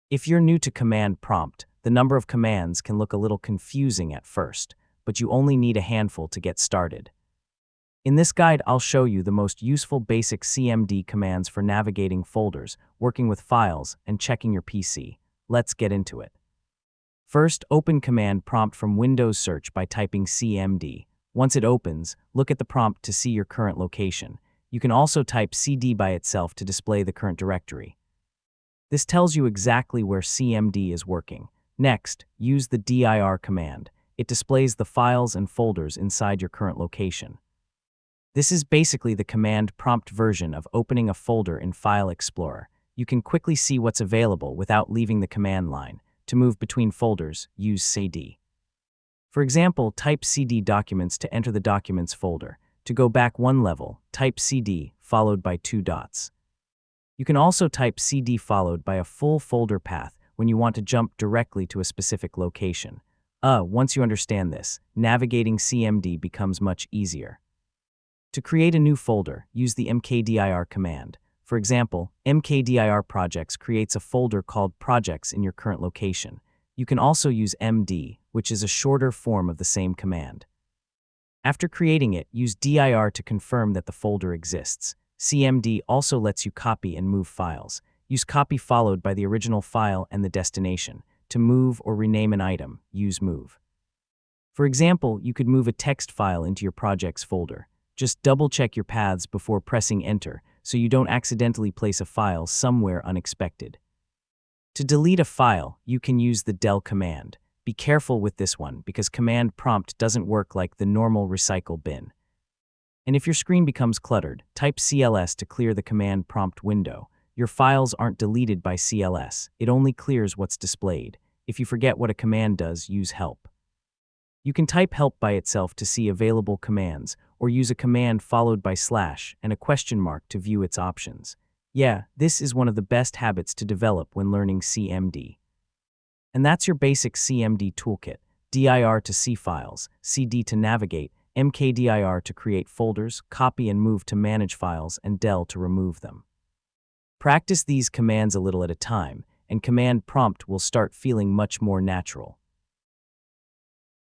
If you're new to command prompt, the number of commands can look a little confusing at first, but you only need a handful to get started. In this guide, I'll show you the most useful basic CMD commands for navigating folders, working with files, and checking your PC. Let's get into it. First, open command prompt from Windows Search by typing CMD. Once it opens, look at the prompt to see your current location. You can also type CD by itself to display the current directory. This tells you exactly where CMD is working. Next, use the dir command. It displays the files and folders inside your current location. This is basically the command prompt version of opening a folder in File Explorer. You can quickly see what's available without leaving the command line. To move between folders, use cd. For example, type cd documents to enter the documents folder. To go back one level, type cd followed by 2 dots. You can also type cd followed by a full folder path when you want to jump directly to a specific location. Once you understand this, navigating CMD becomes much easier. To create a new folder, use the mkdir command. For example, mkdir projects creates a folder called projects in your current location. You can also use md, which is a shorter form of the same command. After creating it, use dir to confirm that the folder exists. CMD also lets you copy and move files. Use copy followed by the original file and the destination. To move or rename an item, use move. For example, you could move a text file into your projects folder. Just double-check your paths before pressing enter so you don't accidentally place a file somewhere unexpected. To delete a file, you can use the del command. Be careful with this one because command prompt doesn't work like the normal recycle bin. And if your screen becomes cluttered, type cls to clear the command prompt window. Your files aren't deleted by cls, it only clears what's displayed. If you forget what a command does, use help. You can type help by itself to see available commands, or use a command followed by / and a question mark to view its options. Yeah, this is one of the best habits to develop when learning CMD. And that's your basic CMD toolkit: dir to see files, cd to navigate, mkdir to create folders, copy and move to manage files, and del to remove them. Practice these commands a little at a time, and command prompt will start feeling much more natural.